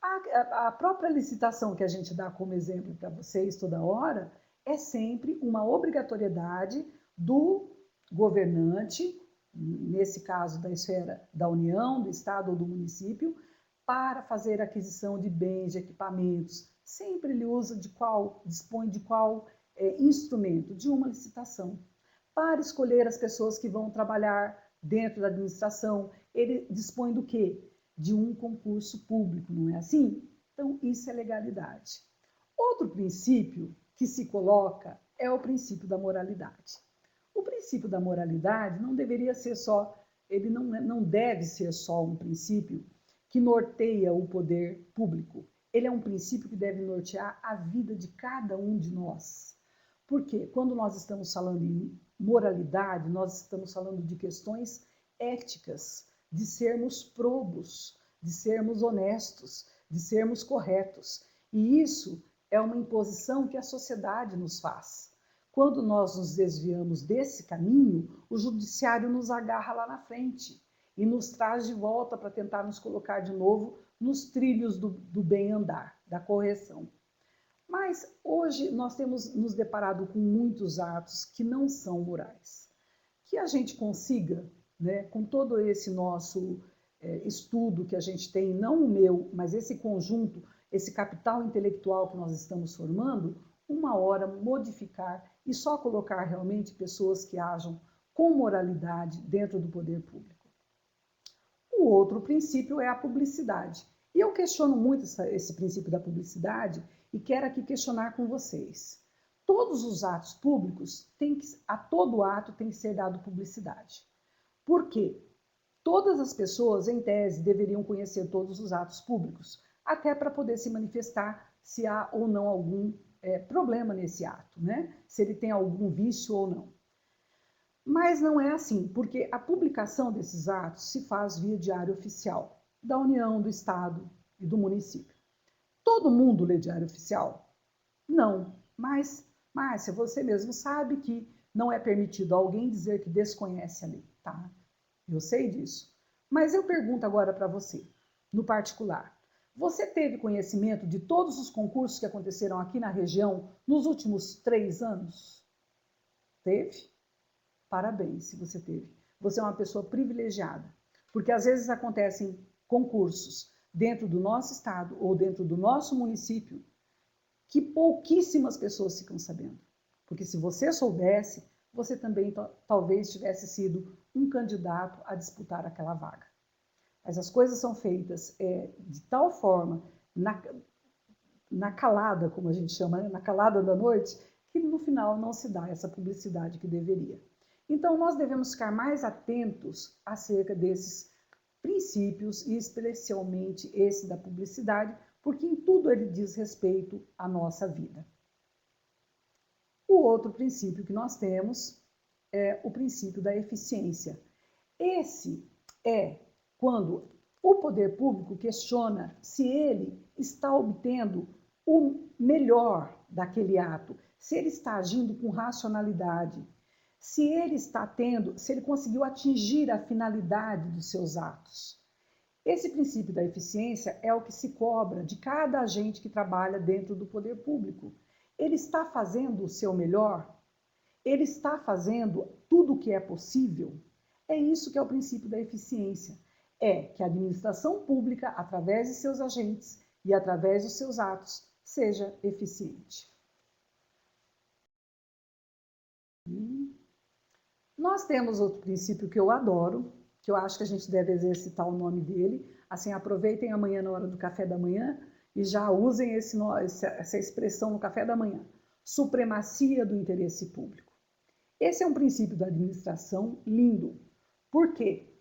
A própria licitação que a gente dá como exemplo para vocês toda hora é sempre uma obrigatoriedade do governante, nesse caso da esfera da União, do Estado ou do município, para fazer aquisição de bens, de equipamentos. Sempre ele usa dispõe de qual instrumento? De uma licitação. Para escolher as pessoas que vão trabalhar dentro da administração, ele dispõe do quê? De um concurso público, não é assim? Então, isso é legalidade. Outro princípio que se coloca é o princípio da moralidade. O princípio da moralidade não deveria ser só, ele não deve ser só um princípio que norteia o poder público. Ele é um princípio que deve nortear a vida de cada um de nós. Porque quando nós estamos falando em moralidade, nós estamos falando de questões éticas, de sermos probos, de sermos honestos, de sermos corretos. E isso é uma imposição que a sociedade nos faz. Quando nós nos desviamos desse caminho, o judiciário nos agarra lá na frente e nos traz de volta para tentar nos colocar de novo nos trilhos do bem andar, da correção. Mas hoje nós temos nos deparado com muitos atos que não são morais. Que a gente consiga, né, com todo esse nosso estudo que a gente tem, não o meu, mas esse conjunto, esse capital intelectual que nós estamos formando, uma hora modificar e só colocar realmente pessoas que ajam com moralidade dentro do poder público. O outro princípio é a publicidade. E eu questiono muito esse princípio da publicidade e quero aqui questionar com vocês. Todos os atos públicos, a todo ato tem que ser dado publicidade. Por quê? Todas as pessoas, em tese, deveriam conhecer todos os atos públicos, até para poder se manifestar se há ou não algum problema nesse ato, né? Se ele tem algum vício ou não. Mas não é assim, porque a publicação desses atos se faz via diário oficial da União, do Estado e do município. Todo mundo lê diário oficial? Não, mas, Márcia, você mesmo sabe que não é permitido alguém dizer que desconhece a lei, tá? Eu sei disso. Mas eu pergunto agora para você, no particular. Você teve conhecimento de todos os concursos que aconteceram aqui na região nos últimos 3 anos? Teve? Parabéns se você teve. Você é uma pessoa privilegiada, porque às vezes acontecem concursos dentro do nosso estado ou dentro do nosso município que pouquíssimas pessoas ficam sabendo. Porque se você soubesse, você também talvez tivesse sido um candidato a disputar aquela vaga. Mas as coisas são feitas de tal forma, na calada, como a gente chama, né? Na calada da noite, que no final não se dá essa publicidade que deveria. Então, nós devemos ficar mais atentos acerca desses princípios, e especialmente esse da publicidade, porque em tudo ele diz respeito à nossa vida. O outro princípio que nós temos é o princípio da eficiência. Esse é quando o poder público questiona se ele está obtendo o melhor daquele ato, se ele está agindo com racionalidade, se ele conseguiu atingir a finalidade dos seus atos. Esse princípio da eficiência é o que se cobra de cada agente que trabalha dentro do poder público. Ele está fazendo o seu melhor? Ele está fazendo tudo o que é possível? É isso que é o princípio da eficiência. É que a administração pública, através de seus agentes e através dos seus atos, seja eficiente. Nós temos outro princípio que eu adoro, que eu acho que a gente deve exercitar o nome dele. Assim, aproveitem amanhã na hora do café da manhã e já usem essa expressão no café da manhã. Supremacia do interesse público. Esse é um princípio da administração lindo, porque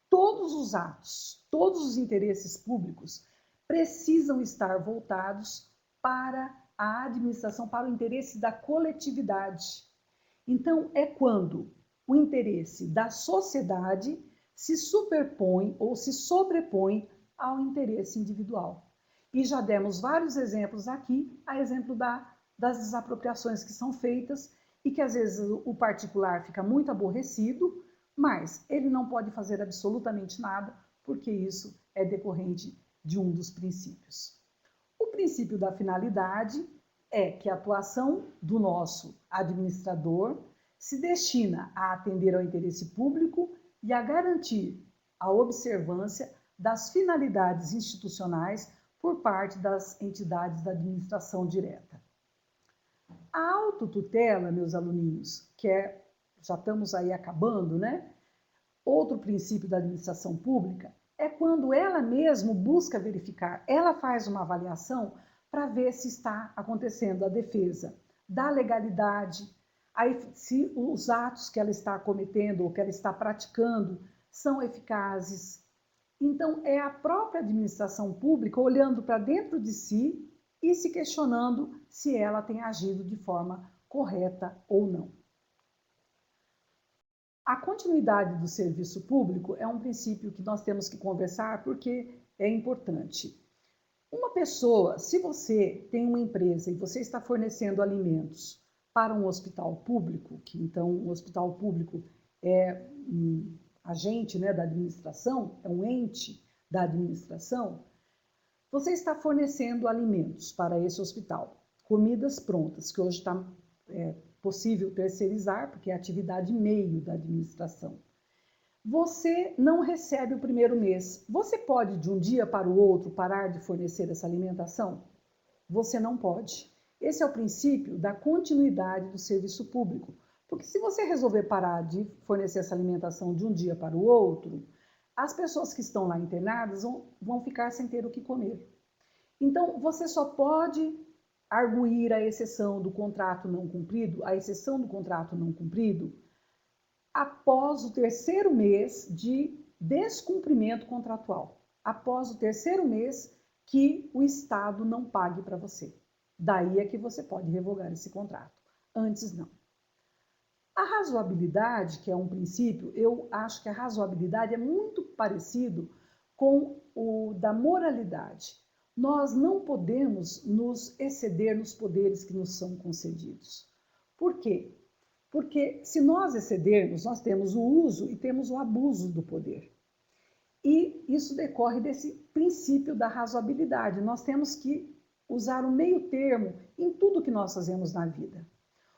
todos os atos, todos os interesses públicos precisam estar voltados para a administração, para o interesse da coletividade. Então, é quando o interesse da sociedade se superpõe ou se sobrepõe ao interesse individual. E já demos vários exemplos aqui, a exemplo das desapropriações que são feitas e que às vezes o particular fica muito aborrecido, mas ele não pode fazer absolutamente nada, porque isso é decorrente de um dos princípios. O princípio da finalidade é que a atuação do nosso administrador se destina a atender ao interesse público e a garantir a observância das finalidades institucionais por parte das entidades da administração direta. A autotutela, meus aluninhos, já estamos aí acabando, né? Outro princípio da administração pública é quando ela mesma busca verificar, ela faz uma avaliação para ver se está acontecendo a defesa da legalidade, aí, se os atos que ela está cometendo ou que ela está praticando são eficazes. Então, é a própria administração pública olhando para dentro de si e se questionando se ela tem agido de forma correta ou não. A continuidade do serviço público é um princípio que nós temos que conversar porque é importante. Uma pessoa, se você tem uma empresa e você está fornecendo alimentos para um hospital público, que então o hospital público é um agente, né, da administração, é um ente da administração, você está fornecendo alimentos para esse hospital, comidas prontas, que hoje está possível terceirizar, porque é a atividade meio da administração. Você não recebe o primeiro mês. Você pode, de um dia para o outro, parar de fornecer essa alimentação? Você não pode. Esse é o princípio da continuidade do serviço público. Porque se você resolver parar de fornecer essa alimentação de um dia para o outro, as pessoas que estão lá internadas vão ficar sem ter o que comer. Então, você só pode arguir a exceção do contrato não cumprido, a exceção do contrato não cumprido, após o terceiro mês de descumprimento contratual. Após o terceiro mês que o Estado não pague para você. Daí é que você pode revogar esse contrato. Antes, não. A razoabilidade, que é um princípio, eu acho que a razoabilidade é muito parecido com o da moralidade. Nós não podemos nos exceder nos poderes que nos são concedidos. Por quê? Porque se nós excedermos, nós temos o uso e temos o abuso do poder. E isso decorre desse princípio da razoabilidade. Nós temos que usar o meio termo em tudo que nós fazemos na vida.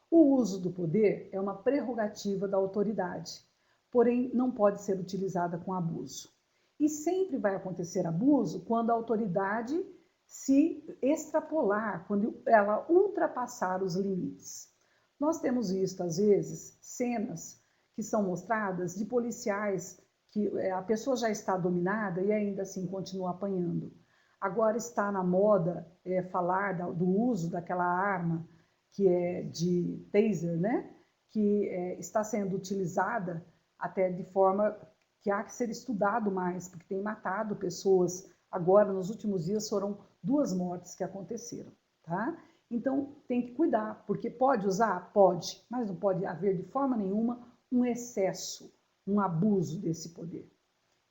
O uso do poder é uma prerrogativa da autoridade, porém não pode ser utilizada com abuso. E sempre vai acontecer abuso quando a autoridade se extrapolar, quando ela ultrapassar os limites. Nós temos visto, às vezes, cenas que são mostradas de policiais que a pessoa já está dominada e ainda assim continua apanhando. Agora está na moda falar do uso daquela arma que é de taser, né? Que está sendo utilizada até de forma que há que ser estudado mais, porque tem matado pessoas. Agora, nos últimos dias, foram 2 mortes que aconteceram, tá? Então, tem que cuidar, porque pode usar? Pode, mas não pode haver de forma nenhuma um excesso, um abuso desse poder.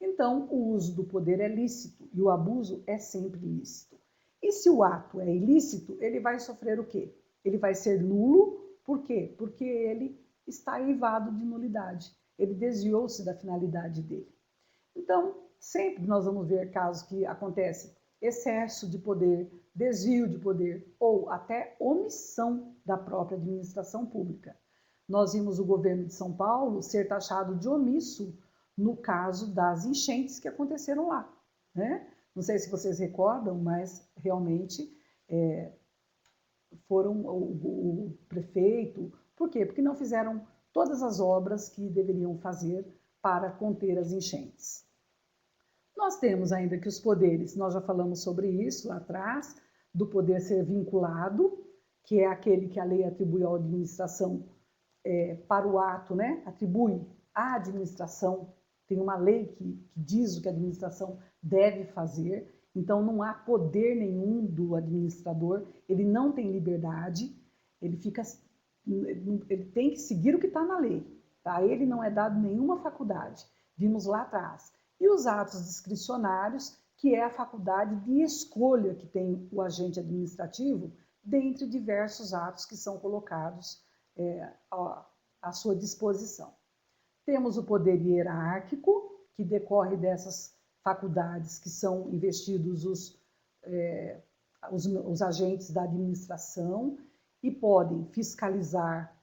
Então, o uso do poder é lícito e o abuso é sempre lícito. E se o ato é ilícito, ele vai sofrer o quê? Ele vai ser nulo, por quê? Porque ele está eivado de nulidade, ele desviou-se da finalidade dele. Então, sempre nós vamos ver casos que acontecem excesso de poder, desvio de poder ou até omissão da própria administração pública. Nós vimos o governo de São Paulo ser taxado de omisso no caso das enchentes que aconteceram lá, né? Não sei se vocês recordam, mas realmente foram o prefeito. Por quê? Porque não fizeram todas as obras que deveriam fazer para conter as enchentes. Nós temos ainda que os poderes, nós já falamos sobre isso lá atrás, do poder ser vinculado, que é aquele que a lei atribui à administração para o ato, né? Atribui à administração, tem uma lei que diz o que a administração deve fazer, então não há poder nenhum do administrador, ele não tem liberdade, ele tem que seguir o que está na lei, tá? A ele não é dado nenhuma faculdade, vimos lá atrás. E os atos discricionários, que é a faculdade de escolha que tem o agente administrativo dentre diversos atos que são colocados à sua disposição. Temos o poder hierárquico, que decorre dessas faculdades que são investidos os agentes da administração e podem fiscalizar,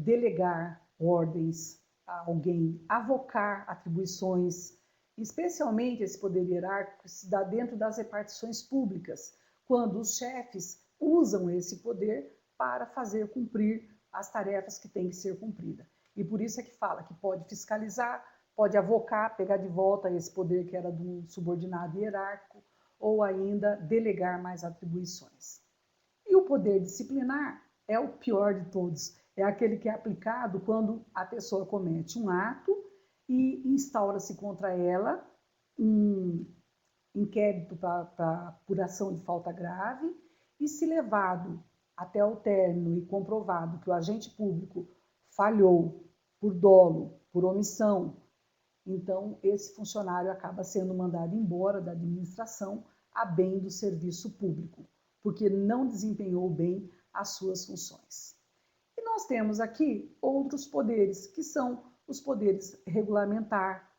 delegar ordens a alguém, avocar atribuições, especialmente esse poder hierárquico se dá dentro das repartições públicas, quando os chefes usam esse poder para fazer cumprir as tarefas que têm que ser cumpridas. E por isso é que fala que pode fiscalizar, pode avocar, pegar de volta esse poder que era de um subordinado hierárquico, ou ainda delegar mais atribuições. E o poder disciplinar é o pior de todos, é aquele que é aplicado quando a pessoa comete um ato e instaura-se contra ela um inquérito para apuração de falta grave e, se levado até o término e comprovado que o agente público falhou por dolo, por omissão, então esse funcionário acaba sendo mandado embora da administração a bem do serviço público, porque não desempenhou bem as suas funções. E nós temos aqui outros poderes, que são os poderes regulamentar,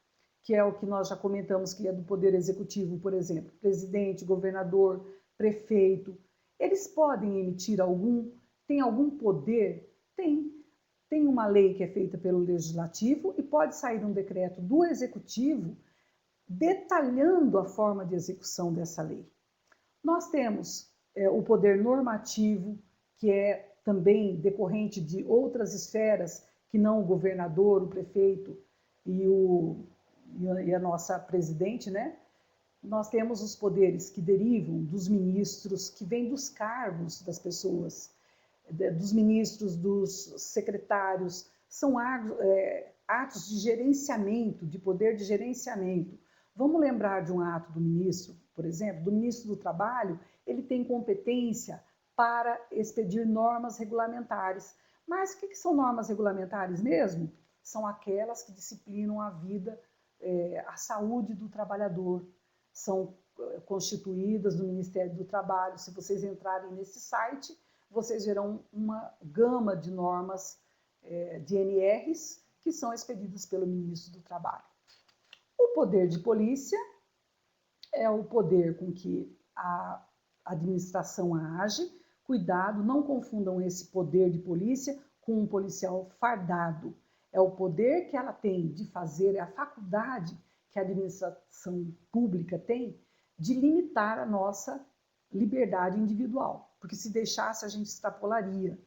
que é o que nós já comentamos, que é do poder executivo, por exemplo, presidente, governador, prefeito. Eles podem emitir tem algum poder? Tem uma lei que é feita pelo legislativo e pode sair um decreto do executivo detalhando a forma de execução dessa lei. Nós temos o poder normativo, que é também decorrente de outras esferas que não o governador, o prefeito e a nossa presidente, né? Nós temos os poderes que derivam dos ministros, que vêm dos cargos das pessoas, dos ministros, dos secretários, são atos de gerenciamento, de poder de gerenciamento. Vamos lembrar de um ato do ministro, por exemplo, do ministro do Trabalho, ele tem competência para expedir normas regulamentares. Mas o que são normas regulamentares mesmo? São aquelas que disciplinam a vida, a saúde do trabalhador. São constituídas no Ministério do Trabalho. Se vocês entrarem nesse site, vocês verão uma gama de normas de NRs que são expedidas pelo Ministro do Trabalho. O poder de polícia é o poder com que a administração age. Cuidado, não confundam esse poder de polícia com um policial fardado. É o poder que ela tem de fazer, é a faculdade que a administração pública tem de limitar a nossa liberdade individual, porque se deixasse a gente extrapolaria.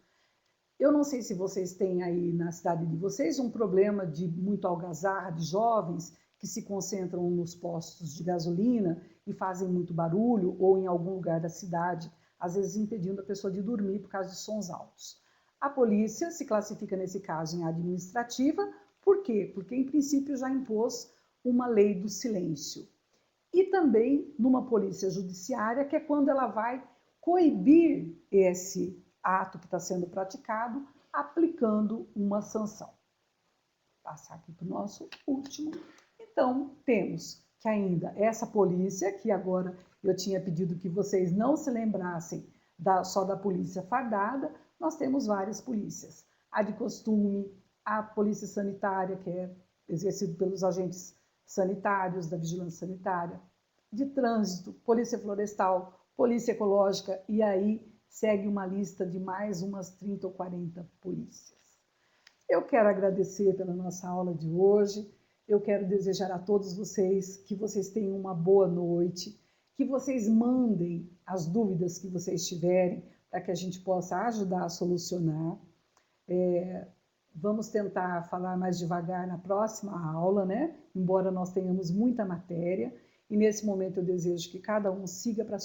Eu não sei se vocês têm aí na cidade de vocês um problema de muito algazarra de jovens que se concentram nos postos de gasolina e fazem muito barulho, ou em algum lugar da cidade, às vezes impedindo a pessoa de dormir por causa de sons altos. A polícia se classifica nesse caso em administrativa, por quê? Porque em princípio já impôs uma lei do silêncio. E também numa polícia judiciária, que é quando ela vai coibir esse ato que está sendo praticado, aplicando uma sanção. Vou passar aqui para o nosso último. Então, temos que ainda essa polícia, que agora eu tinha pedido que vocês não se lembrassem só da polícia fardada, nós temos várias polícias. A de costume, a polícia sanitária, que é exercida pelos agentes sanitários, da vigilância sanitária, de trânsito, polícia florestal, polícia ecológica, e aí segue uma lista de mais umas 30 ou 40 polícias. Eu quero agradecer pela nossa aula de hoje, eu quero desejar a todos vocês que vocês tenham uma boa noite, que vocês mandem as dúvidas que vocês tiverem para que a gente possa ajudar a solucionar. Vamos tentar falar mais devagar na próxima aula, né? Embora nós tenhamos muita matéria, e nesse momento eu desejo que cada um siga para